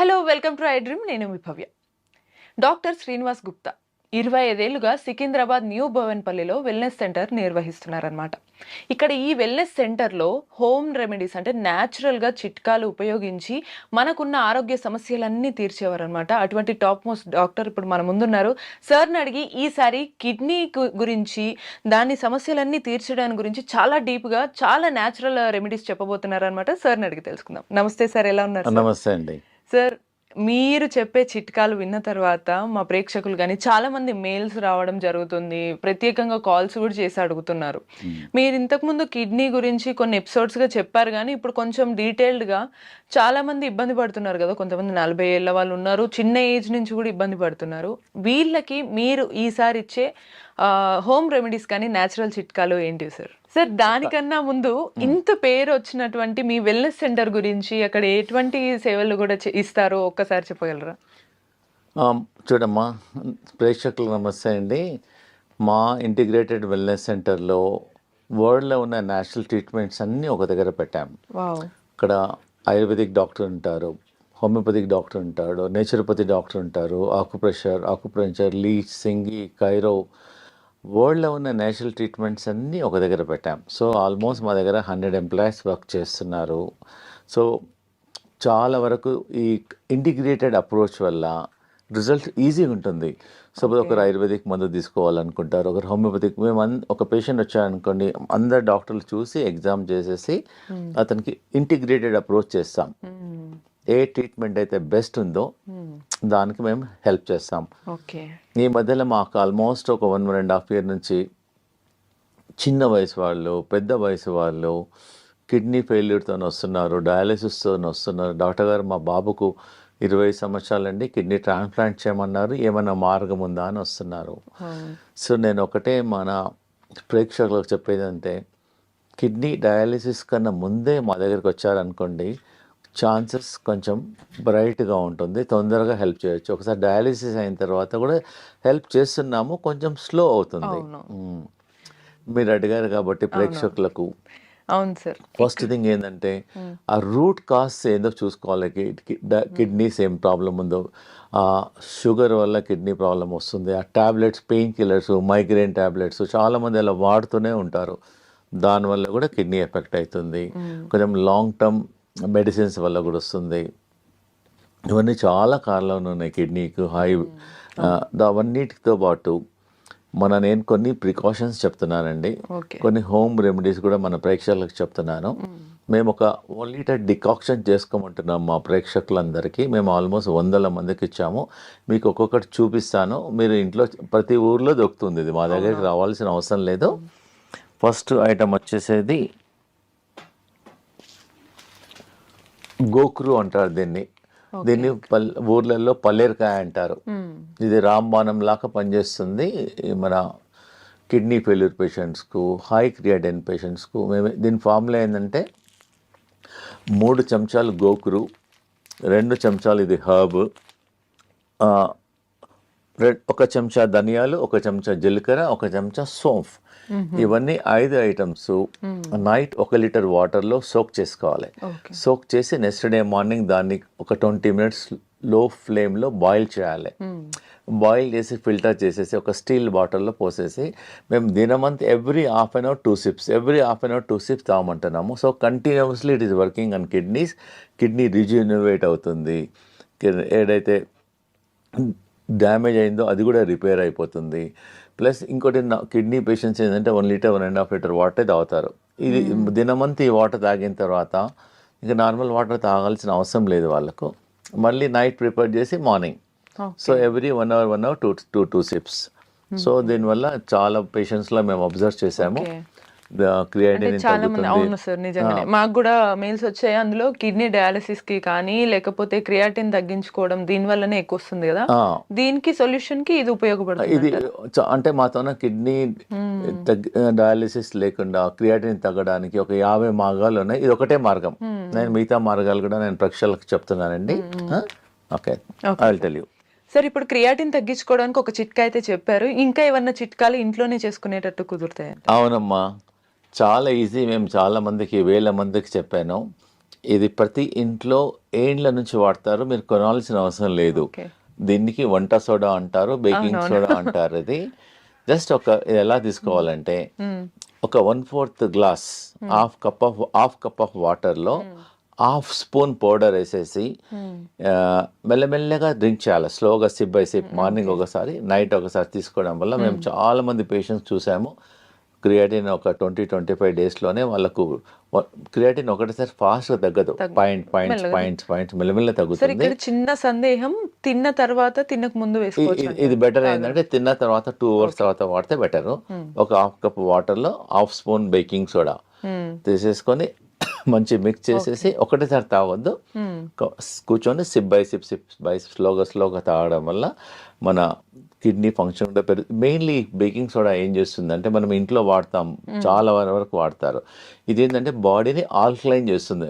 Hello welcome to I dream. నేను మీ భవ్య. Doctor Srinivas Gupta 25 ఏళ్లుగా Secunderabad new భవన్పల్లిలో wellness centre నిర్వహిస్తున్నారనమాట. ఇక్కడ ఈ వెల్నెస్ సెంటర్లో హోమ్ రెమెడీస్ అంటే న్యాచురల్గా చిట్కాలు ఉపయోగించి మనకున్న ఆరోగ్య సమస్యలన్నీ తీర్చేవారనమాట. అటువంటి టాప్ మోస్ట్ డాక్టర్ ఇప్పుడు మన ముందున్నారు. సార్ని అడిగి ఈసారి కిడ్నీ గురించి, దాని సమస్యలన్నీ తీర్చడానికి గురించి చాలా డీప్గా చాలా న్యాచురల్ రెమెడీస్ చెప్పబోతున్నారనమాట. సార్ని అడిగి తెలుసుకుందాం. నమస్తే సార్, ఎలా ఉన్నారు? నమస్తే అండి సార్, మీరు చెప్పే చిట్కాలు విన్న తర్వాత మా ప్రేక్షకులు కానీ చాలా మంది మెయిల్స్ రావడం జరుగుతుంది, ప్రత్యేకంగా కాల్స్ కూడా చేసి అడుగుతున్నారు. మీరు ఇంతకుముందు కిడ్నీ గురించి కొన్ని ఎపిసోడ్స్గా చెప్పారు, కానీ ఇప్పుడు కొంచెం డీటెయిల్డ్గా చాలా మంది ఇబ్బంది పడుతున్నారు కదా. కొంతమంది 40 ఏళ్ళ వాళ్ళు ఉన్నారు, చిన్న ఏజ్ నుంచి కూడా ఇబ్బంది పడుతున్నారు. వీళ్ళకి మీరు ఈసారి ఇచ్చే హోమ్ రెమెడీస్ కానీ న్యాచురల్ చిట్కాలు ఏంటి సార్? సార్, దానికన్నా ముందు ఇంత పేరు వచ్చినటువంటి మీ వెల్నెస్ సెంటర్ గురించి, అక్కడ ఎటువంటి సేవలు కూడా ఇస్తారో ఒక్కసారి చెప్పగలరా? చూడమ్మా, ప్రేక్షకులకు నమస్తే అండి. మా ఇంటిగ్రేటెడ్ వెల్నెస్ సెంటర్లో వరల్డ్లో ఉన్న నేచురల్ ట్రీట్మెంట్స్ అన్నీ ఒక దగ్గర పెట్టాము. ఇక్కడ ఆయుర్వేదిక్ డాక్టర్ ఉంటారు, హోమియోపతిక్ డాక్టర్ ఉంటాడు, నేచురోపతి డాక్టర్ ఉంటారు, ఆకుప్రెషర్, లీచ్, సింగి, కైరో, వరల్డ్లో ఉన్న నేచురల్ ట్రీట్మెంట్స్ అన్నీ ఒక దగ్గర పెట్టాం. సో ఆల్మోస్ట్ మా దగ్గర 100 ఎంప్లాయీస్ వర్క్ చేస్తున్నారు. సో చాలా వరకు ఈ ఇంటిగ్రేటెడ్ అప్రోచ్ వల్ల రిజల్ట్ ఈజీగా ఉంటుంది. సపోజ్ ఒకరు ఆయుర్వేదిక్ మందు తీసుకోవాలనుకుంటారు, ఒకరు హోమియోపతిక్. మేము ఒక పేషెంట్ వచ్చారనుకోండి, అందరు డాక్టర్లు చూసి ఎగ్జామ్ చేసేసి అతనికి ఇంటిగ్రేటెడ్ అప్రోచ్ చేస్తాం. ఏ ట్రీట్మెంట్ అయితే బెస్ట్ ఉందో దానికి మేము హెల్ప్ చేస్తాం. ఈ మధ్యలో మాకు ఆల్మోస్ట్ ఒక 1.5 year నుంచి చిన్న వయసు వాళ్ళు, పెద్ద వయసు వాళ్ళు కిడ్నీ ఫెయిల్యూర్తో వస్తున్నారు, డయాలసిస్తో వస్తున్నారు. డాక్టర్ గారు, మా బాబుకు 20 సంవత్సరాలండి, కిడ్నీ ట్రాన్స్ప్లాంట్ చేయమన్నారు, ఏమైనా మార్గం ఉందా అని వస్తున్నారు. సో నేను ఒకటే మన ప్రేక్షకులకు చెప్పేది అంటే, కిడ్నీ డయాలసిస్ కన్నా ముందే మా దగ్గరికి వచ్చారనుకోండి, ఛాన్సెస్ కొంచెం బ్రైట్గా ఉంటుంది, తొందరగా హెల్ప్ చేయొచ్చు. ఒకసారి డయాలిసిస్ అయిన తర్వాత కూడా హెల్ప్ చేస్తున్నాము, కొంచెం స్లో అవుతుంది. మీరు అడిగారు కాబట్టి ప్రేక్షకులకు, అవును సార్, ఫస్ట్ థింగ్ ఏంటంటే ఆ రూట్ కాజ్ ఏందో చూసుకోవాలి. కిడ్నీస్ ఏం ప్రాబ్లం ఉందో, షుగర్ వల్ల కిడ్నీ ప్రాబ్లం వస్తుంది, ఆ tablets, pain killers, migraine tablets చాలామంది అలా వాడుతూనే ఉంటారు, దానివల్ల కూడా కిడ్నీ ఎఫెక్ట్ అవుతుంది. కొంచెం లాంగ్ టర్మ్ మెడిసిన్స్ వల్ల కూడా వస్తుంది. ఇవన్నీ చాలా కారణాలు ఉన్నాయి కిడ్నీకి. అవన్నిటితో పాటు నేను కొన్ని ప్రికాషన్స్ చెప్తున్నానండి, కొన్ని హోమ్ రెమెడీస్ కూడా మన ప్రేక్షకులకు చెప్తున్నాను. మేము ఒక 1 liter డికాక్షన్ చేసుకోమంటున్నాం మా ప్రేక్షకులందరికీ. మేము ఆల్మోస్ట్ 100 మందికి ఇచ్చాము. మీకు ఒక్కొక్కటి చూపిస్తాను, మీరు ఇంట్లో ప్రతి ఊర్లో దొరుకుతుంది, ఇది మా దగ్గరికి రావాల్సిన అవసరం లేదు. ఫస్ట్ ఐటమ్ వచ్చేసేది గోక్రు అంటారు దీన్ని ఊర్లలో పల్లేరుకాయ అంటారు. ఇది రాంబాణం లాగా పనిచేస్తుంది మన కిడ్నీ ఫెయిల్యూర్ పేషెంట్స్కు, హై క్రియాటిన్ పేషెంట్స్కు. దీని ఫార్ములా ఏంటంటే 3 చెంచాలు గోకురు, 2 చెంచాలు ఇది హర్బ్, 1 చెంచా ధనియాలు, 1 చెంచా జీలకర్ర, 1 చెంచా సోంఫ్. ఇవన్నీ 5 ఐటమ్స్ నైట్ 1 liter వాటర్లో సోక్ చేసుకోవాలి. సోక్ చేసి నెక్స్ట్ డే మార్నింగ్ దాన్ని ఒక 20 minutes లో ఫ్లేమ్లో బాయిల్ చేయాలి. బాయిల్ చేసి ఫిల్టర్ చేసేసి ఒక స్టీల్ బాటిల్లో పోసేసి, మేము దినమంతా every half an hour 2 sips తాగమంటున్నాము. So continuously it is working on kidneys. Kidney rejuvenate అవుతుంది, ఏదైతే డ్యామేజ్ అయిందో అది కూడా రిపేర్ అయిపోతుంది. ప్లస్ ఇంకోటి, కిడ్నీ పేషెంట్స్ ఏంటంటే 1 liter 1.5 liter వాటర్ తాగుతారు. ఇది దినమంతా ఈ వాటర్ తాగిన తర్వాత ఇంకా నార్మల్ వాటర్ తాగాల్సిన అవసరం లేదు వాళ్ళకు. మళ్ళీ నైట్ ప్రిపేర్ చేసి morning, so every 1 hour 2 sips. So దీనివల్ల చాలా పేషెంట్స్లో మేము అబ్జర్వ్ చేసాము, చాలా మంది. అవును సార్, నిజంగానే మాకు కూడా మెయిల్స్ వచ్చాయి. అందులో కిడ్నీ డయాలసిస్ కి కానీ, లేకపోతే క్రియాటిన్ తగ్గించుకోవడం దీని వల్లనే ఎక్కువ వస్తుంది కదా, దీనికి సొల్యూషన్ కి ఇది ఉపయోగపడుతుంది. ఇది అంటే మాతో కిడ్నీ డయాలసిస్ లేకుండా క్రియాటిన్ తగ్గడానికి ఒక 50 మార్గాలు ఉన్నాయి. ఇది ఒకటే మార్గం. నేను మిగతా మార్గాలు కూడా నేను ప్రేక్షకులకు చెప్తున్నానండి. Okay, I will tell you. Sir, ఇప్పుడు క్రియాటిన్ తగ్గించుకోవడానికి ఒక చిట్కా అయితే చెప్పారు, ఇంకా ఏమన్నా చిట్కాలు ఇంట్లోనే చేసుకునేటట్టు కుదురుతాయి? అవునమ్మా, చాలా ఈజీ. మేము చాలా మందికి, 1000 మందికి చెప్పాను. ఇది ప్రతి ఇంట్లో ఏండ్ల నుంచి వాడతారు, మీరు కొనాల్సిన అవసరం లేదు. ఓకే. దీనికి వంట సోడా అంటారు, బేకింగ్ సోడా అంటారు. ఇది జస్ట్ ఇది ఎలా తీసుకోవాలంటే ఒక 1/4 గ్లాస్ హాఫ్ కప్ ఆఫ్ వాటర్లో హాఫ్ స్పూన్ పౌడర్ వేసేసి మెల్లమెల్లగా డ్రింక్ చేయాలి, స్లోగా సిప్ బై సిప్. మార్నింగ్ ఒకసారి, నైట్ ఒకసారి తీసుకోవడం వల్ల మేము చాలా మంది పేషెంట్స్ చూసాము. క్రియాటిన్ ఒక 20-25 డేస్లోనే వాళ్ళకు క్రియాటిన్ ఒకటిసారి ఫాస్ట్గా తగ్గదు, పాయింట్స్ మెల్లమెల్ల సార్ తగ్గుతుంది. ఇక్కడ చిన్న సందేహం, తిన్న తర్వాత తినక ముందు వేసుకోవచ్చు ఇది బెటర్ ఏంటంటే తిన్న తర్వాత 2 అవర్స్ తర్వాత వాడితే బెటర్. ఒక హాఫ్ కప్ వాటర్లో హాఫ్ స్పూన్ బేకింగ్ సోడా తీసేసుకొని మంచి మిక్స్ చేసేసి ఒకటేసారి తాగొద్దు, కూర్చొని సిప్ బై సిప్ స్లోగా తాగడం వల్ల మన కిడ్నీ ఫంక్షన్ కూడా మెయిన్లీ బేకింగ్ సోడా ఏం చేస్తుందంటే, మనం ఇంట్లో వాడతాం, చాలా వరకు వాడతారు. ఇది ఏంటంటే బాడీని ఆల్కలైన్ చేస్తుంది,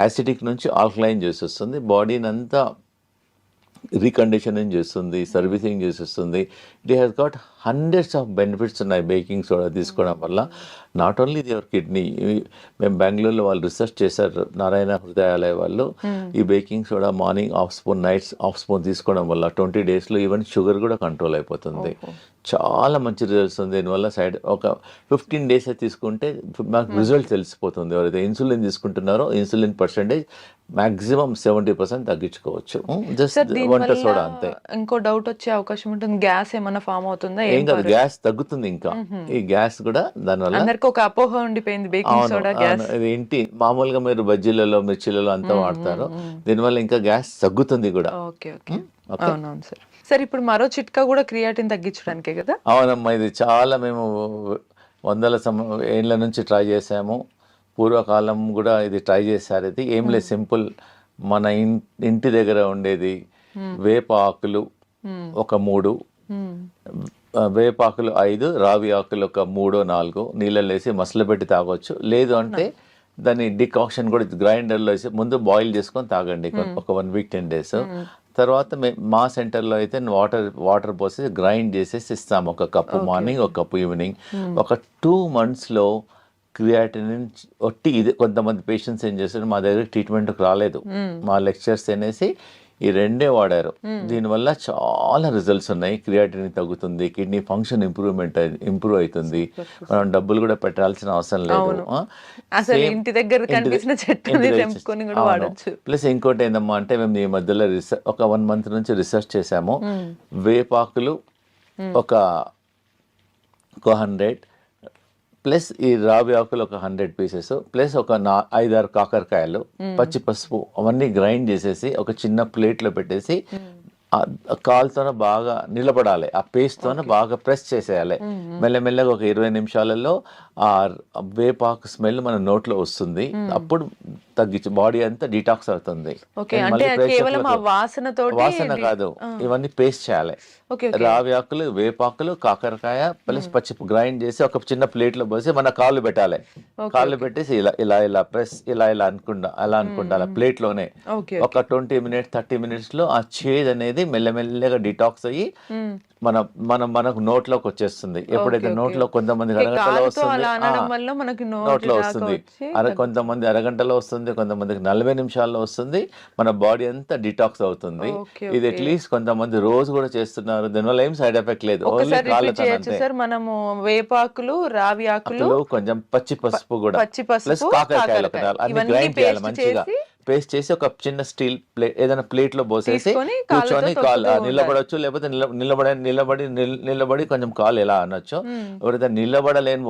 యాసిడిక్ నుంచి ఆల్కలైన్ చేసేస్తుంది, బాడీని అంతా రీకండిషనింగ్ చేస్తుంది, సర్వీసింగ్ చేసేస్తుంది. It has got hundreds of benefits ఉన్నాయి బేకింగ్ సోడా తీసుకోవడం వల్ల. నాట్ ఓన్లీ యువర్ కిడ్నీ, మేము బెంగళూరులో వాళ్ళు రీసెర్చ్ చేశారు, నారాయణ హృదయాలయ వాళ్ళు. ఈ baking soda morning half spoon, nights half spoon తీసుకోవడం వల్ల 20 డేస్లో ఈవెన్ షుగర్ కూడా కంట్రోల్ అయిపోతుంది. చాలా మంచి రిజల్ట్స్ ఉంది దీనివల్ల. ఒక 15 డేస్ తీసుకుంటే మాకు రిజల్ట్ తెలిసిపోతుంది. ఎవరైతే ఇన్సులిన్ తీసుకుంటున్నారో ఇన్సులిన్ పర్సెంటేజ్ మాక్సిమం 70% తగ్గించుకోవచ్చు జస్ట్ వంట సోడా అంతే. ఇంకో డౌట్ వచ్చే అవకాశం ఉంటుంది, గ్యాస్ ఏమైనా ఫామ్ అవుతుందా? ఏం కాదు, గ్యాస్ తగ్గుతుంది. ఇంకా ఈ గ్యాస్ కూడా దానివల్ల అందరికి ఒక అపోహ ఉండిపోయింది, బేకింగ్ సోడా గ్యాస్. ఏంటి మామూలుగా మీరు బజ్జీలలో, మిర్చిలలో అంతా వాడతారు, దీనివల్ల ఇంకా గ్యాస్ తగ్గుతుంది కూడా. ఓకే ఓకే, అవునవును సార్. సార్ ఇప్పుడు మరో చిట్కా కూడా క్రియాటిన్ తగ్గించడానికే కదా? అవునమ్మా, ఇది చాలా మేము వందల ఏళ్ళ నుంచి ట్రై చేసాము. పూర్వకాలం కూడా ఇది ట్రై చేశారు. ఇది ఏం లేదు, సింపుల్. మన ఇంటి దగ్గర ఉండేది వేప ఆకులు ఒక 3, వేపాకులు 5, రావి ఆకులు ఒక 3-4 నీళ్ళలో వేసి మసలు పెట్టి తాగొచ్చు. లేదు అంటే దాన్ని డికాక్షన్ కూడా గ్రైండర్లో వేసి ముందు బాయిల్ చేసుకొని తాగండి ఒక 1 వీక్ 10 డేస్. తర్వాత మా సెంటర్లో అయితే వాటర్ పోసి గ్రైండ్ చేసేసి ఇస్తాము, ఒక కప్పు మార్నింగ్, ఒక కప్పు ఈవినింగ్. ఒక 2 monthsలో క్రియాటిన్ ఒట్టి ఇది. కొంతమంది పేషెంట్స్ ఏం చేస్తారు, మా దగ్గర ట్రీట్మెంట్కి రాలేదు, మా లెక్చర్స్ అనేసి ఈ 2 వాడారు. దీనివల్ల చాలా రిజల్ట్స్ ఉన్నాయి. క్రియాటిన్ తగ్గుతుంది, కిడ్నీ ఫంక్షన్ ఇంప్రూవ్ అవుతుంది, మనం డబ్బులు కూడా పెట్టాల్సిన అవసరం లేదు. ప్లస్ ఇంకోటి ఏందమ్మా అంటే, మేము ఈ మధ్యలో ఒక 1 month నుంచి రీసెర్చ్ చేసాము. వేపాకులు ఒక 100 ప్లస్ ఈ రావి ఆకులు ఒక 100 పీసెస్ ప్లస్ ఒక 5-6 కాకరకాయలు, పచ్చి పసుపు అవన్నీ గ్రైండ్ చేసేసి ఒక చిన్న ప్లేట్లో పెట్టేసి కాలుతోనే బాగా నిలబడాలి, ఆ పేస్ట్తోనే బాగా ప్రెస్ చేసేయాలి. మెల్లమెల్లగా ఒక 20 నిమిషాలలో ఆ వేపాకు స్మెల్ మన నోట్లో వస్తుంది. అప్పుడు తగ్గించి బాడీ అంతా డిటాక్స్ అవుతుంది. వాసన కాదు, ఇవన్నీ పేస్ట్ చేయాలి. రావి ఆకులు, వేపాకులు, కాకరకాయ ప్లస్ పచ్చి గ్రైండ్ చేసి ఒక చిన్న ప్లేట్లో పోసి మన కాళ్ళు పెట్టాలి. కాళ్ళు పెట్టేసి ఇలా ఇలా ఇలా ప్రెస్ ఇలా అనుకుంటా ప్లేట్లోనే ఒక 20 minutes 30 minutes లో ఆ చేదు అనేది మెల్లమెల్లగా డిటాక్స్ అయ్యి మనకు నోట్లోకి వచ్చేస్తుంది. ఎప్పుడైతే నోట్లో కొంతమంది అరగంటలో వస్తుంది, నోట్లో వస్తుంది, కొంతమంది అరగంటలో వస్తుంది, కొంతమందికి 40 నిమిషాల్లో వస్తుంది. మన బాడీ అంతా డిటాక్స్ అవుతుంది. ఇది అట్లీస్ట్ కొంతమంది రోజు కూడా చేస్తున్నారు, దీనివల్ల ఏం సైడ్ ఎఫెక్ట్ లేదు. ఓన్లీ మనము వేపాకులు, రావి ఆకులు, కొంచెం పచ్చి పసుపు కూడా ప్లస్ కాకరకాయలు అన్ని గ్రైండ్ చేయాలి మంచిగా. పేస్ట్ చేసి ఒక చిన్న స్టీల్ ప్లేట్ ఏదైనా ప్లేట్ లో పోసేసి కూర్చొని కాలు నిలబడొచ్చు, లేకపోతే నిలబడి కొంచెం కాలు ఎలా అనొచ్చు. ఎవరైతే నిలబడలేని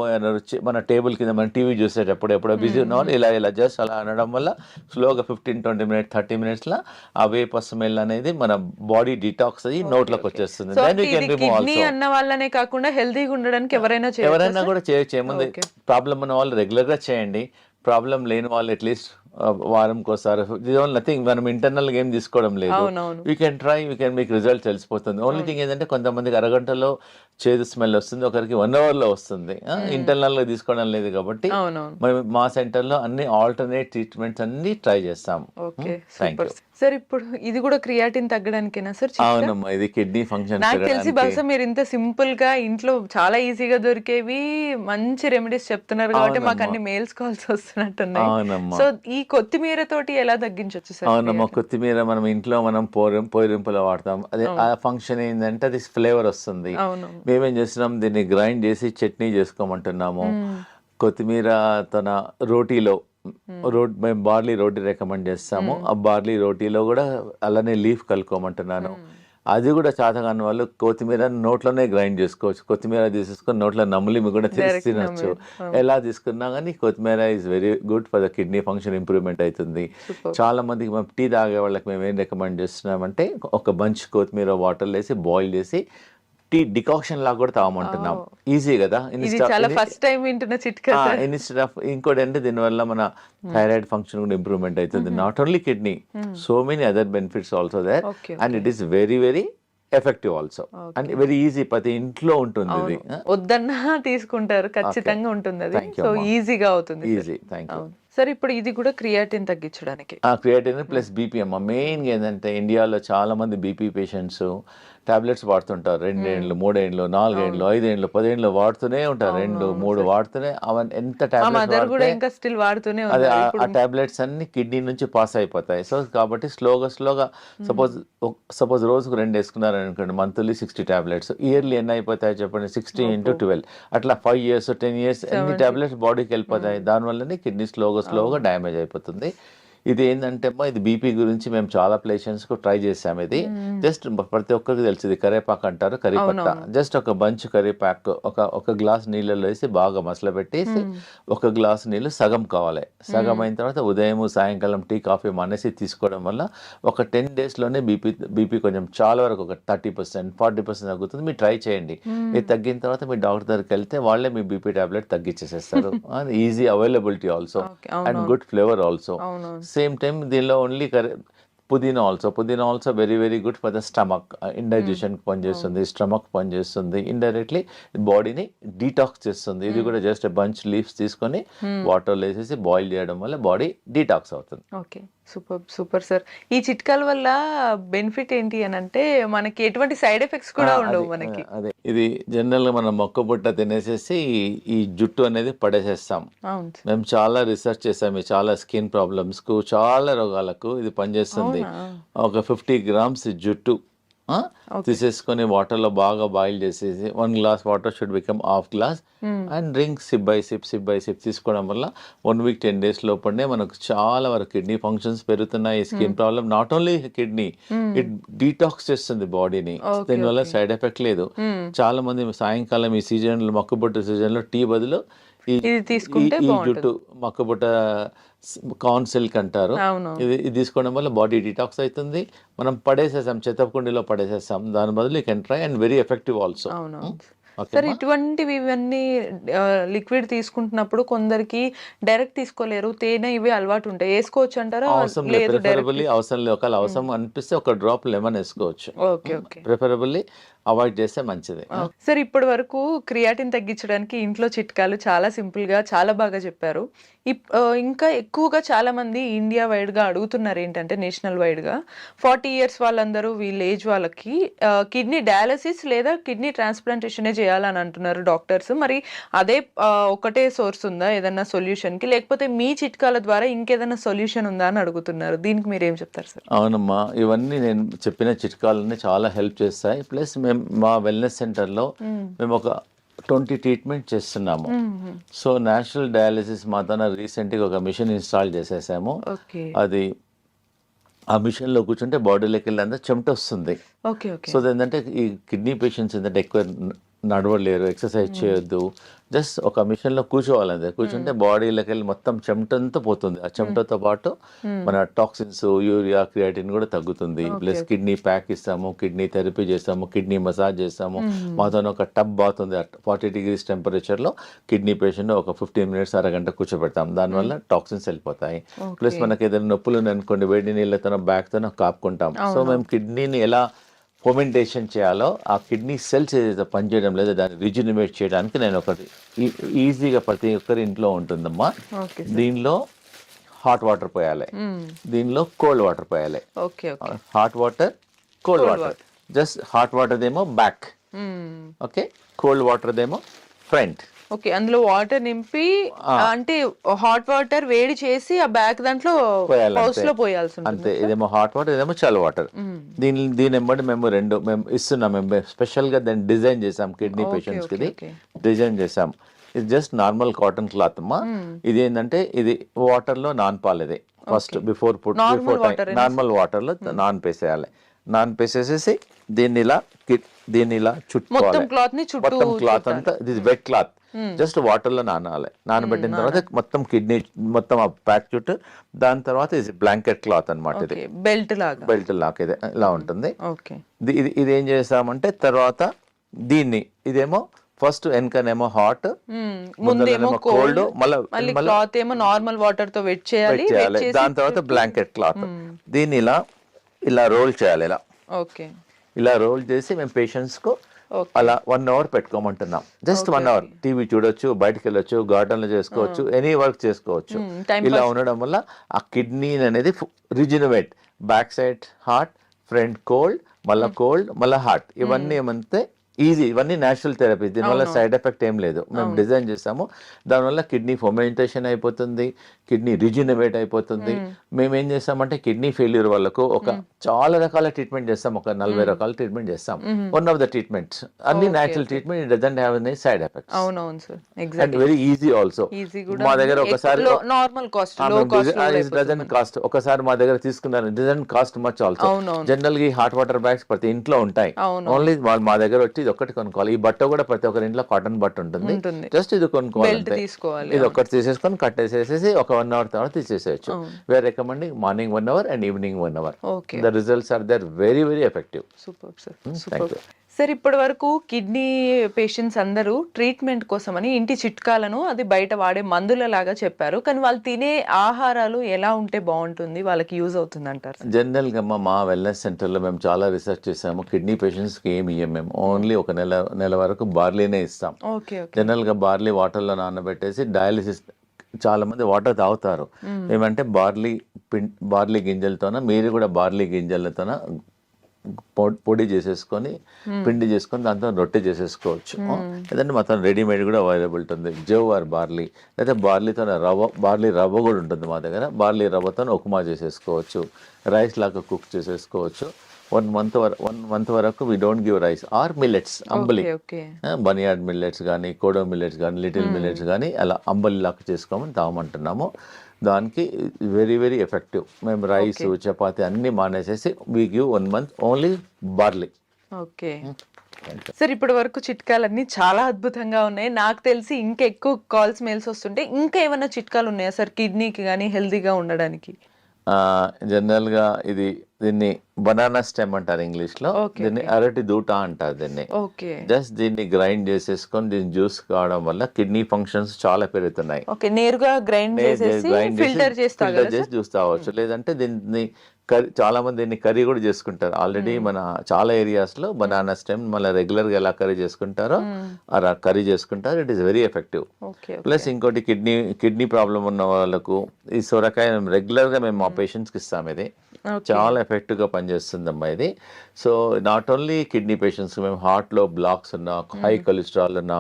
మన టేబుల్ కింద మన టీవీ చూసేటప్పుడు ఎప్పుడో బిజీ ఉన్నవాళ్ళు ఇలా జస్ట్ అలా అనడం వల్ల స్లోగా 15-20 minutes 30 minutes లా ఆ వేప స్మెల్ అనేది మన బాడీ డిటాక్స్ అయ్యి నోట్లోకి వచ్చేస్తుంది. అన్న వాళ్ళనే కాకుండా హెల్తీగా ఉండడానికి ఎవరైనా కూడా చేయొచ్చు. ఏముంది, ప్రాబ్లం ఉన్న వాళ్ళు రెగ్యులర్ గా చేయండి, ప్రాబ్లం లేని వాళ్ళు అట్లీస్ట్ వారంకోసారి. నథింగ్, మనం ఇంటర్నల్ గా ఏం తీసుకోవడం లేదు. We can try, we can మీకు రిజల్ట్ తెలిసిపోతుంది. ఓన్లీ థింగ్ ఏంటంటే కొంతమందికి అరగంటలో చేదు స్మెల్ వస్తుంది, ఒకరికి 1 hour లో వస్తుంది. ఇంటర్నల్ గా తీసుకోవడం లేదు కాబట్టి మా సెంటర్ లో అన్ని ఆల్టర్నేట్ ట్రీట్మెంట్స్ అన్ని ట్రై చేస్తాం. సార్ ఇప్పుడు ఇది కూడా క్రియాటిన్ తగ్గడానికేనా సార్? అవునమ్మా, ఇది కిడ్నీ ఫంక్షన్. నాకు తెలిసి బహుశా మీరు ఇంత సింపుల్ గా ఇంట్లో చాలా ఈజీగా దొరికేవి మంచి రెమెడీస్ చెప్తున్నారు కాబట్టి మాకు అన్ని మెయిల్స్ కాల్స్ వస్తున్నట్టున్నాయి. సో ఈ కొత్తిమీర తోటి ఎలా తగ్గించొచ్చు సార్? అవునమ్మా, కొత్తిమీర మనం ఇంట్లో మనం పోరింపులో వాడతాం. అదే ఆ ఫంక్షన్ ఏంటంటే అది ఫ్లేవర్ వస్తుంది. అవును. మేమేం చేస్తున్నాం, దీన్ని గ్రైండ్ చేసి చట్నీ చేసుకోమంటున్నాము. కొత్తిమీర తన రోటీలో మేము బార్లీ రోటీ రికమెండ్ చేస్తాము. ఆ బార్లీ రోటీలో కూడా అలానే లీఫ్ కలుపుకోమంటున్నాను. అది కూడా చేతకాని వాళ్ళు కొత్తిమీర నోట్లోనే గ్రైండ్ చేసుకోవచ్చు. కొత్తిమీర తీసేసుకొని నోట్లో నమిలి కూడా తినొచ్చు. ఎలా తీసుకున్నా కానీ కొత్తిమీర is very good for the kidney function, improvement అవుతుంది. చాలా మందికి మేము టీ తాగే వాళ్ళకి మేము ఏం రికమెండ్ చేస్తున్నామంటే ఒక బంచ్ కొత్తిమీర వాటర్లో వేసి బాయిల్ చేసి టీ డికాక్షన్ లాగా కూడా తాగమంటున్నాం. ఈజీ కదా. ఫస్ట్ టైం వింటున్న చిట్కా. ఇన్స్టెడ్ ఆఫ్ ఇంకోటి అంటే దీనివల్ల మన థైరాయిడ్ ఫంక్షన్ కూడా ఇంప్రూవ్మెంట్ అవుతుంది. Not only kidney, so many other benefits also there, and it is very very effective also and very easy. ప్రతి ఇంట్లో ఉంటుంది ఇది. వద్దన్నా తీసుకుంటారు, ఖచ్చితంగా ఉంటుంది అది. సో ఈజీగా అవుతుంది. ఈజీ. Thank you sir. ఇప్పుడు ఇది కూడా క్రియాటిన్ తగ్గించడానికి. క్రియాటిన్ ప్లస్ బీపీ అమ్మ. మెయిన్గా ఏంటంటే ఇండియాలో చాలా మంది బీపీ పేషెంట్స్ టాబ్లెట్స్ వాడుతుంటారు. 2 ఏళ్ళు 3 ఏళ్ళు 4 ఏళ్ళు 5 ఏళ్ళు 10 ఏళ్ళు వాడుతూనే ఉంటారు. 2 3 వాడుతూనే అవన్నీ ఎంత టాబ్లెట్స్ అదే ఆ టాబ్లెట్స్ అన్ని కిడ్నీ నుంచి పాస్ అయిపోతాయి. సో కాబట్టి స్లోగా సపోజ్ రోజుకు 2 వేసుకున్నారు అనుకోండి, మంత్లీ 60 టాబ్లెట్స్. ఇయర్లీ ఎన్ని అయిపోతాయి చెప్పండి? 60 × 12 అట్లా 5 years 10 years ఎన్ని టాబ్లెట్స్ బాడీకి వెళ్ళిపోతాయి. దానివల్లనే కిడ్నీ స్లోగా డ్యామేజ్ అయిపోతుంది. ఇది ఏంటంటే అమ్మా, ఇది బీపీ గురించి మేము చాలా పేషెంట్స్కు ట్రై చేసాము. ఇది జస్ట్ ప్రతి ఒక్కరికి తెలుసు, ఇది కరేపాకు అంటారు, కరిపత్త. జస్ట్ ఒక బంచ్ కరివేపాకు ఒక గ్లాస్ నీళ్ళలో వేసి బాగా మసలబెట్టేసి ఒక గ్లాస్ నీళ్ళు సగం కావాలి. సగం అయిన తర్వాత ఉదయం సాయంకాలం టీ కాఫీ మానేసి తీసుకోవడం వల్ల ఒక 10 daysలోనే బీపీ కొంచెం చాలా వరకు ఒక 30% 40% తగ్గుతుంది. మీరు ట్రై చేయండి. ఇది తగ్గిన తర్వాత మీ డాక్టర్ దగ్గరికి వెళ్తే వాళ్ళే మీ బీపీ టాబ్లెట్ తగ్గించేసేస్తారు. Easy availability also and good flavour also. Same time దీనిలో ఓన్లీ పుదీనా also very very good for the stomach. Indigestion పనిచేస్తుంది, స్టమక్ పనిచేస్తుంది, ఇండైరెక్ట్లీ బాడీని డీటాక్స్ చేస్తుంది. ఇది కూడా జస్ట్ బంచ్ లీవ్స్ తీసుకొని వాటర్లో వేసేసి బాయిల్ చేయడం వల్ల బాడీ డీటాక్స్ అవుతుంది. Okay, super sir. ఈ చిట్కాల వల్ల బెనిఫిట్ ఏంటి అని అంటే మనకి ఎటువంటి సైడ్ ఎఫెక్ట్స్ కూడా ఉండవు మనకి. అదే ఇది జనరల్ గా మనం మొక్క బుట్ట తినేసేసి ఈ జుట్టు అనేది పడేసేస్తాం. మేము చాలా రీసెర్చ్ చేసాము. చాలా స్కిన్ ప్రాబ్లమ్స్ కు, చాలా రోగాలకు ఇది పనిచేస్తుంది. ఒక 50 grams జుట్టు తీసేసుకొని వాటర్లో బాగా బాయిల్ చేసేసి 1 glass water should become ½ glass and drink SIP by SIP తీసుకోవడం వల్ల 1 week 10 days లోపలనే మనకు చాలా వరకు కిడ్నీ ఫంక్షన్స్ పెరుగుతున్నాయి. Skin problem not only kidney, it detox చేస్తుంది బాడీని. దీనివల్ల సైడ్ ఎఫెక్ట్ లేదు. చాలా మంది సాయంకాలం ఈ సీజన్ లో మొక్కబుట్ట సీజన్ లో టీ బదులు ఈ జుట్టు మొక్కబుట్ట కార్న్ సిల్క్ అంటారు, ఇది తీసుకోవడం వల్ల బాడీ డిటాక్స్ అవుతుంది. మనం పడేసేసాం, చెత్తకుండీలో పడేసేసాం. దాని బదులు you can try and very effective also. Sir, ఇటువంటివి ఇవన్నీ లిక్విడ్ తీసుకుంటున్నప్పుడు కొందరికి డైరెక్ట్ తీసుకోలేరు, తేనె ఇవి అలవాటు ఉంటాయి, వేసుకోవచ్చు అంటారా? అవసరం లేదు, ప్రిఫరబుల్లీ అవసరం లేదు. ఒకవేళ అవసరం అనిపిస్తే ఒక డ్రాప్ లెమన్ వేసుకోవచ్చు. ప్రిఫరబుల్లీ అవాయిడ్ చేస్తే మంచిది. సార్, ఇప్పటి వరకు క్రియాటిన్ తగ్గించడానికి ఇంట్లో చిట్కాలు చాలా సింపుల్ గా చాలా బాగా చెప్పారు. ఇంకా ఎక్కువగా చాలా మంది ఇండియా వైడ్ గా అడుగుతున్నారు ఏంటంటే, నేషనల్ వైడ్ గా 40 years వాళ్ళందరూ వీళ్ళ ఏజ్ వాళ్ళకి కిడ్నీ డయాలసిస్ లేదా కిడ్నీ ట్రాన్స్ప్లాంటేషన్ చేయాలని అంటున్నారు డాక్టర్స్. మరి అదే ఒకటే సోర్స్ ఉందా ఏదన్నా సొల్యూషన్ కి, లేకపోతే మీ చిట్కాల ద్వారా ఇంకేదైనా సొల్యూషన్ ఉందా అని అడుగుతున్నారు. దీనికి మీరు ఏం చెప్తారు సార్? అవునమ్మా, ఇవన్నీ నేను చెప్పిన చిట్కాలన్నీ చాలా హెల్ప్ చేస్తాయి. ప్లస్ మేము మా వెల్నెస్ సెంటర్లో మేము ఒక 20 ట్రీట్మెంట్ చేస్తున్నాము. సో నేషనల్ డయాలసిస్ మా తన రీసెంట్గా ఒక మిషన్ ఇన్స్టాల్ చేసేసాము. అది ఆ మిషన్లో కూర్చుంటే బాడీలోకి వెళ్ళి అంతా చెమట వస్తుంది. సో ఏంటంటే ఈ కిడ్నీ పేషెంట్స్ ఏంటంటే ఎక్కువ నడవలేరు, ఎక్సర్సైజ్ చేయొద్దు, జస్ట్ ఒక మిషన్లో కూర్చోవాలంటే కూర్చుంటే బాడీలోకి వెళ్ళి మొత్తం చెమటంతా పోతుంది. ఆ చెమటతో పాటు మన టాక్సిన్స్, యూరియా, క్రియాటిన్ కూడా తగ్గుతుంది. ప్లస్ కిడ్నీ ప్యాక్ ఇస్తాము, కిడ్నీ థెరపీ చేస్తాము, కిడ్నీ మసాజ్ చేస్తాము. మాతో ఒక టబ్ బాత్ ఉంది, 40 degrees టెంపరేచర్లో కిడ్నీ పేషెంట్ ఒక 15 minutes అరగంట కూర్చోబెడతాం. దానివల్ల టాక్సిన్స్ వెళ్ళిపోతాయి. ప్లస్ మనకి ఏదైనా నొప్పులు అనుకోండి, వేడి నీళ్ళతో బ్యాక్తో కాపుకుంటాం. సో మేము కిడ్నీని ఎలా ఫర్మెంటేషన్ చేయాలో, ఆ కిడ్నీ సెల్స్ ఏదైతే పనిచేయడం లేదో దాన్ని రిజినవేట్ చేయడానికి నేను ఒకటి ఈజీగా ప్రతి ఒక్కరి ఇంట్లో ఉంటుందమ్మా. దీనిలో హాట్ వాటర్ పోయాలి, దీనిలో కోల్డ్ వాటర్ పోయాలి. Hot water, cold water. Just hot water దేమో బ్యాక్, ఓకే, కోల్డ్ వాటర్ దేమో ఫ్రంట్. ఓకే, అందులో వాటర్ నింపి అంటే హాట్ వాటర్ వేడి చేసి ఆ బ్యాగ్ దాంట్లో పోయాలి పౌచ్ అంతే. లో పోయాల్సి ఉంటుంది. అంతే, ఇదేమో హాట్ వాటర్, ఇదేమో చల్ వాటర్. దీని ఎంబడి మేము ఇస్తున్నాం. మేము స్పెషల్ గా దాన్ని డిజైన్ చేసాం కిడ్నీ పేషెంట్స్ కి. ఇది డిజైన్ చేసాం. ఇది జస్ట్ నార్మల్ కాటన్ క్లాత్ అమ్మా. ఇది ఏంటంటే ఇది వాటర్ లో నానపాలి. ఇది ఫస్ట్ బిఫోర్ నార్మల్ వాటర్ లో నానపేసేయాలి. నానపేసేసేసి దీన్ని ఇలా చుట్టుకోవాలి. మొత్తం క్లాత్ అంతా, ఇది వెట్ క్లాత్, జస్ట్ వాటర్ లో నానాలి. నానబెట్టిన తర్వాత మొత్తం కిడ్నీ మొత్తం ఆ ప్యాక్ చుట్టూ. దాని తర్వాత ఇది బ్లాంకెట్ క్లాత్ అన్నమాట. ఇది బెల్ట్ లాగా ఇది ఇలా ఉంటుంది. ఇది ఏం చేసామంటే తర్వాత దీన్ని ఇదేమో ఫస్ట్ వెనకనేమో హాట్, ముందేమో కోల్డ్, మళ్ళీ క్లాత్ ఏమో నార్మల్ వాటర్ తో వెట్ చేయాలి. దాని తర్వాత బ్లాంకెట్ క్లాత్. దీన్ని ఇలా రోల్ చేయాలి. ఇలా రోల్ చేసి మేము పేషెంట్స్ కు అలా 1 hour పెట్టుకోమంటున్నాం. జస్ట్ 1 hour టీవీ చూడొచ్చు, బయటకు వెళ్ళొచ్చు, గార్డెన్ లో చేసుకోవచ్చు, ఎనీ వర్క్ చేసుకోవచ్చు. ఇలా ఉండడం వల్ల ఆ కిడ్నీ అనేది rejuvenate, back side heart, front cold, మళ్ళా హార్ట్, ఇవన్నీ ఏమంటే ఈజీ. ఇవన్నీ నేచురల్ థెరపీ. దీనివల్ల సైడ్ ఎఫెక్ట్ ఏం లేదు. మేము డిజైన్ చేసాము. దానివల్ల కిడ్నీ ఫర్మెంటేషన్ అయిపోతుంది, కిడ్నీ రిజినవేట్ అయిపోతుంది. మేము ఏం చేస్తామంటే కిడ్నీ ఫెయిల్యూర్ వాళ్ళకు చాలా రకాల ట్రీట్మెంట్ చేస్తాం. ఒక 40 రకాల ట్రీట్మెంట్ చేస్తాం. వన్ ఆఫ్ ద ట్రీట్మెంట్స్ అన్ని natural treatment. It doesn't have any side effects. అవునవును sir, exactly. Very easy also. మా దగ్గర ఒకసారి నార్మల్ కాస్ట్, డజంట్ కాస్ట్. ఒకసారి మా దగ్గర తీసుకున్నారు, doesn't cost much also. General గా హాట్ వాటర్ బ్యాగ్స్ ప్రతి ఇంట్లో ఉంటాయి. ఓన్లీ మా దగ్గర వచ్చి ఇది ఒక్కటి కొనుక్కోవాలి. ఈ బట్ట కూడా ప్రతి ఒక్కరి ఇంట్లో కాటన్ బట్ట ఉంటుంది. జస్ట్ ఇది కొనుక్కోవాలి. ఇది ఒక్కటి తీసేసుకొని కట్టేసేసి ఒక 1 hour తర్వాత తీసేసేయచ్చు. We are recommending morning 1 hour and evening 1 hour. The results are there very very effective. Super sir, super. Sir, ఇప్పటి వరకు కిడ్నీ పేషెంట్స్ అందరూ ట్రీట్మెంట్ కోసమని ఇంటి చిట్కాలను, అది బయట వాడే మందుల లాగా చెప్పారు. కానీ వాళ్ళు తినే ఆహారాలు ఎలా ఉంటే బాగుంటుంది, వాళ్ళకి యూజ్ అవుతుంది అంటారు? జనరల్ గా మా వెల్నెస్ సెంటర్ లో మేము చాలా రీసెర్చ్ చేసాము. కిడ్నీ పేషెంట్స్ కి ఏమి ఇయ్యం మేము. ఓన్లీ ఒక నెల వరకు బార్లీనే ఇస్తాం. జనరల్ గా బార్లీ వాటర్ లో నానబెట్టేసి డయాలిసిస్, చాలా మంది వాటర్ తాగుతారు. ఏమంటే బార్లీ గింజలతోన, మీరు కూడా బార్లీ గింజలతోన పొడి చేసేసుకొని, పిండి చేసుకొని దాంతో రొట్టె చేసేసుకోవచ్చు. లేదంటే మొత్తం రెడీమేడ్ కూడా అవైలబుల్ ఉంటుంది. జవ్ ఆర్ బార్లీ, లేదా బార్లీతో బార్లీ రవ్వ కూడా ఉంటుంది మా దగ్గర. బార్లీ రవ్వతో ఉప్మా చేసేసుకోవచ్చు, రైస్ లాగా కుక్ చేసేసుకోవచ్చు. 1 month వరకు we don't give rice or millets, అంబలి, బనియాడ్ మిల్లెట్స్ కానీ, కోడో మిల్లెట్స్ కానీ, లిటిల్ మిల్లెట్స్ కానీ అలా అంబలి లాగా చేసుకోమని తాగమంటున్నాము. దానికి వెరీ వెరీ ఎఫెక్టివ్. మేము రైస్, చపాతి అన్ని మానేసేసి we give 1 month only barley. Okay sir, ఇప్పటి వరకు చిట్కాలన్నీ చాలా అద్భుతంగా ఉన్నాయి. నాకు తెలిసి ఇంకా ఎక్కువ కాల్స్, మెయిల్స్ వస్తుంటే ఇంకా ఏమైనా చిట్కాలు ఉన్నాయా సార్ కిడ్నీకి కానీ హెల్తీగా ఉండడానికి? జనరల్ గా దీన్ని బనానా స్టెమ్ అంటారు ఇంగ్లీష్ లో. దీన్ని అరటి దూట అంటారు దీన్ని. జస్ట్ దీన్ని గ్రైండ్ చేసేసుకొని దీన్ని జ్యూస్ కావడం వల్ల కిడ్నీ ఫంక్షన్స్ చాలా పెరుగుతున్నాయి. నేరుగా గ్రైండ్ చేసి ఫిల్టర్ చేసి జ్యూస్ తాగవచ్చు. లేదంటే దీన్ని చాలా మంది దీన్ని కర్రీ కూడా చేసుకుంటారు. ఆల్రెడీ మన చాలా ఏరియాస్ లో బనానా స్టెమ్ మళ్ళీ రెగ్యులర్ గా ఎలా కర్రీ చేసుకుంటారో అలా కర్రీ చేసుకుంటారు. It is very effective. Plus ఇంకోటి కిడ్నీ ప్రాబ్లం ఉన్న వాళ్ళకు ఈ సొరకాయ రెగ్యులర్ గా మేము మా పేషెంట్స్ కి ఇస్తాం. ఇది చాలా ఎఫెక్టివ్ గా పనిచేస్తుందమ్మా ఇది. So not only kidney patients, మేము హార్ట్ లో బ్లాక్స్ ఉన్నా, హై కొలెస్ట్రాల్ ఉన్నా,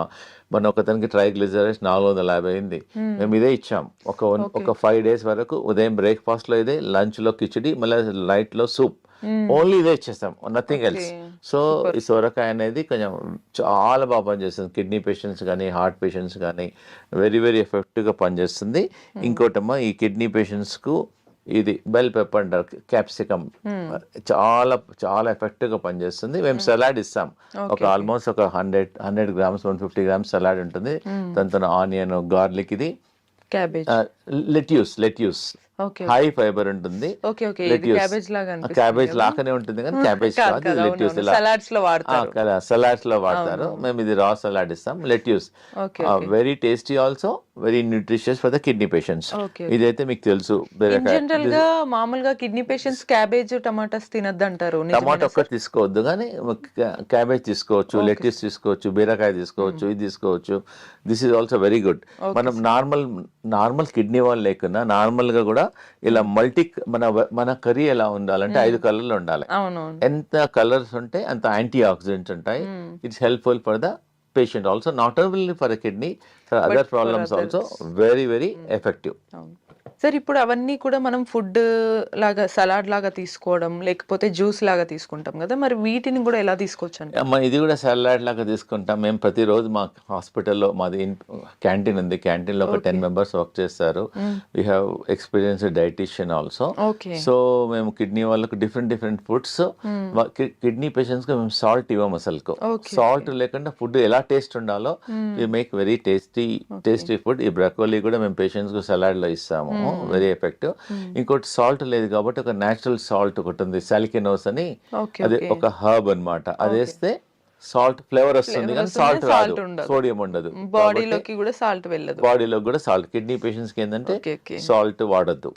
మన ఒకతనికి ట్రైగ్లిజరైడ్స్ 450 అయింది. మేము ఇదే ఇచ్చాం ఒక 5 days వరకు. ఉదయం బ్రేక్ఫాస్ట్ లో ఇదే, లంచ్ లో కిచిడి, మళ్ళీ నైట్ లో సూప్, ఓన్లీ ఇదే ఇచ్చేస్తాం, నథింగ్ ఎల్స్. సో ఈ సొరకాయ అనేది కొంచెం చాలా బాగా పనిచేస్తుంది కిడ్నీ పేషెంట్స్ కానీ, హార్ట్ పేషెంట్స్ కానీ. వెరీ వెరీ ఎఫెక్టివ్ గా పనిచేస్తుంది. ఇంకోటమ్మా, ఈ కిడ్నీ పేషెంట్స్ కు ఇది బెల్ పెప్పర్ అంటారు, క్యాప్సికమ్, చాలా చాలా ఎఫెక్టివ్ గా పనిచేస్తుంది. మేము సలాడ్ ఇస్తాం. ఆల్మోస్ట్ ఒక 100 grams 150 grams సలాడ్ ఉంటుంది. దాంతో ఆనియన్, గార్లిక్, ఇది లెట్యూస్ హై ఫైబర్ ఉంటుంది. క్యాబేజ్ లాగానే ఉంటుంది కానీ క్యాబేజ్ కాదు, లెట్యూస్. సలాడ్స్ లో వాడతారు. మేము ఇది రా సలాడ్ ఇస్తాం. Lettuce very tasty, also very nutritious for the kidney patients. ఇదైతే మీకు తెలుసు. జనరల్ గా మామూలుగా కిడ్నీ పేషెంట్స్ క్యాబేజ్, టమాటాస్ తినద్దు అంటారు. టమాటా ఒక్కటి తీసుకోవద్దు కానీ క్యాబేజ్ తీసుకోవచ్చు, లెట్యూస్ తీసుకోవచ్చు, బీరకాయ తీసుకోవచ్చు, ఇది తీసుకోవచ్చు. This is also very good. మనం నార్మల్ కిడ్నీ వాళ్ళు లేకున్నా నార్మల్ గా కూడా ఇలా మన కర్రీ ఎలా ఉండాలంటే 5 కలర్లు ఉండాలి. ఎంత కలర్స్ ఉంటే అంత యాంటీ ఆక్సిడెంట్స్ ఉంటాయి. It's helpful for the patient also, not only for a kidney, for other problems also very, very effective. అవును. సార్ ఇప్పుడు అవన్నీ కూడా మనం ఫుడ్ లాగా సలాడ్ లాగా తీసుకోవడం లేకపోతే జ్యూస్ లాగా తీసుకుంటాం కదా, మరి వీటిని కూడా ఎలా తీసుకోవచ్చు అండి? అమ్మ ఇది కూడా సలాడ్ లాగా తీసుకుంటాం మేము ప్రతిరోజు. మా హాస్పిటల్లో మాది క్యాంటీన్ ఉంది, క్యాంటీన్లో ఒక 10 మెంబర్స్ వర్క్ చేస్తారు. We have experienced dietitian also. Okay. So మేము కిడ్నీ వాళ్ళకు డిఫరెంట్ ఫుడ్స్, కిడ్నీ పేషెంట్స్కి మేము సాల్ట్ ఇవ్వము అసలుకు. సాల్ట్ లేకుండా ఫుడ్ ఎలా టేస్ట్ ఉండాలో we make very tasty food. ఈ బ్రకోలీ కూడా మేము పేషెంట్స్కి సలాడ్లో ఇస్తాము, వెరీ ఎఫెక్టివ్. ఇంకోటి సాల్ట్ లేదు కాబట్టి ఒక న్యాచురల్ సాల్ట్ ఒకటి ఉంది, సాలికినోస్ అని, అది ఒక హర్బ్ అన్నమాట. అది వేస్తే సాల్ట్ ఫ్లేవర్ వస్తుంది కానీ సాల్ట్ రాదు, సోడియం ఉండదు, బాడీలోకి కూడా సాల్ట్ వెళ్ళదు. బాడీలో కూడా సాల్ట్. కిడ్నీ పేషెంట్స్కి ఏంటంటే సాల్ట్ వాడద్దు.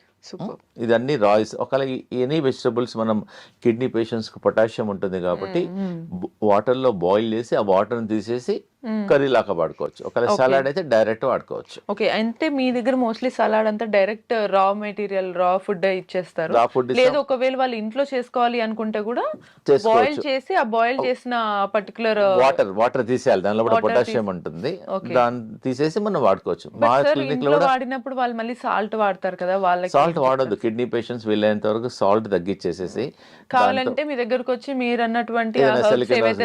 ఇదన్నీ రాయిస్. ఒకవేళ ఎనీ వెజిటబుల్స్ మనం కిడ్నీ పేషెంట్స్కి పొటాషియం ఉంటుంది కాబట్టి వాటర్లో బాయిల్ చేసి ఆ వాటర్ని తీసేసి కర్రీ లాగా వాడుకోవచ్చు. ఒకవేళ సలాడ్ అయితే డైరెక్ట్ వాడుకోవచ్చు. ఓకే, అంటే మీ దగ్గర మోస్ట్లీ సలాడ్ అంతా direct raw material, raw food ఇచ్చేస్తారు. రా ఫుడ్ లేదు ఒకవేళ వాళ్ళు ఇంట్లో చేసుకోవాలి అనుకుంటే కూడా బాయిల్ చేసి ఆ బాయిల్ చేసిన పర్టికులర్ వాటర్ తీసేయాలి, దానిలో కూడా పొటాషియం ఉంటుంది, దాన్ని తీసేసి మనం వాడుకోవచ్చు. మా క్లినిక్ లో వాడినప్పుడు వాళ్ళు మళ్ళీ సాల్ట్ వాడతారు కదా, వాళ్ళకి సాల్ట్ వాడద్దు. కిడ్నీ పేషెంట్స్ వీలైనంత వరకు సాల్ట్ తగ్గించేసేసి, కావాలంటే మీ దగ్గరకు వచ్చి మీరు అన్నటువంటి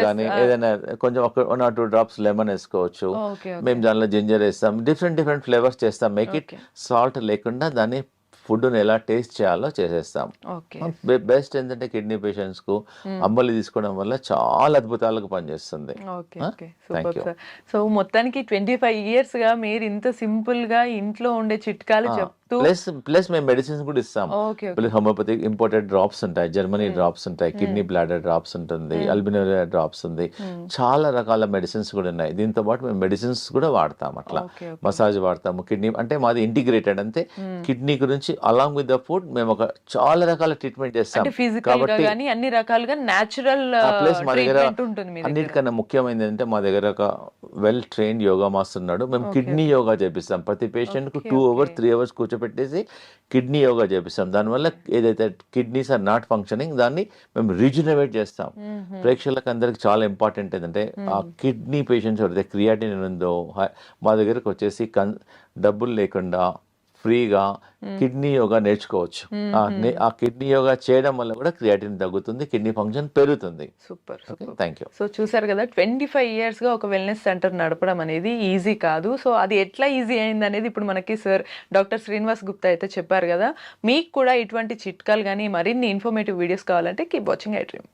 కానీ ఏదైనా కొంచెం 1 or 2 drops లెమన్ వేసుకోవచ్చు. మేము దానిలో జింజర్ వేస్తాం, డిఫరెంట్ ఫ్లేవర్స్ చేస్తాం. మేక్ ఇట్ సాల్ట్ లేకుండా దాన్ని ఫుడ్ని ఎలా టేస్ట్ చేయాలో చేసేస్తాం. బెస్ట్ ఏంటంటే కిడ్నీ పేషెంట్స్ కు అంబలి తీసుకోవడం వల్ల చాలా అద్భుతాలకు పనిచేస్తుంది. సో మొత్తానికి 25 years గా మీరు ఇంత సింపుల్ గా ఇంట్లో ఉండే చిట్కాలు చెప్తూ ప్లస్ మేము మెడిసిన్స్ కూడా ఇస్తాం. హోమియోపతి ఇంపోర్టెడ్ డ్రాప్స్ ఉంటాయి, జర్మనీ డ్రాప్స్ ఉంటాయి, కిడ్నీ బ్లాడర్ డ్రాప్స్ ఉంటుంది, అల్బినోరియా డ్రాప్స్ ఉంది, చాలా రకాల మెడిసిన్స్ కూడా ఉన్నాయి. దీంతో పాటు మేము మెడిసిన్స్ కూడా వాడతాం. అట్లా మసాజ్ వాడతాము. కిడ్నీ అంటే మాది ఇంటిగ్రేటెడ్, అంతే కిడ్నీ గురించి అలాంగ్ విత్ ద ఫుడ్ మేము ఒక చాలా రకాల ట్రీట్మెంట్ చేస్తాం. కాబట్టి అన్ని రకాలుగా నేచురల్ ప్లస్ మా దగ్గర అన్నిటికన్నా ముఖ్యమైనది ఏంటంటే మా దగ్గర ఒక వెల్ ట్రైన్డ్ యోగా మాస్టర్ ఉన్నాడు. మేము కిడ్నీ యోగా చేపిస్తాం. ప్రతి పేషెంట్ కు 2 hours 3 hours కూర్చోపెట్టేసి కిడ్నీ యోగా చేపిస్తాం. దానివల్ల ఏదైతే కిడ్నీస్ ఆర్ నాట్ ఫంక్షనింగ్ దాన్ని మేము రీజనరేట్ చేస్తాం. ప్రేక్షకులకు అందరికి చాలా ఇంపార్టెంట్ ఏంటంటే ఆ కిడ్నీ పేషెంట్స్ ఎవరైతే క్రియాటిన్ ఉందో మా దగ్గరకు వచ్చేసి డబ్బులు లేకుండా ఫ్రీగా కిడ్నీ యోగా నేర్చుకోవచ్చు. ఆ కిడ్నీ యోగా చేయడం వల్ల కూడా క్రియాటిన్ తగ్గుతుంది, కిడ్నీ ఫంక్షన్ పెరుగుతుంది. Super, thank you. సో చూసారు కదా, 25 years గా ఒక వెల్నెస్ సెంటర్ నడపడం అనేది ఈజీ కాదు. సో అది ఎట్లా ఈజీ అయింది అనేది ఇప్పుడు మనకి సార్ డాక్టర్ శ్రీనివాస్ గుప్తా అయితే చెప్పారు కదా. మీకు కూడా ఇటువంటి చిట్కాలు కానీ మరిన్ని ఇన్ఫర్మేటివ్ వీడియోస్ కావాలంటే కీప్ వాచింగ్ ఐ డ్రీమ్.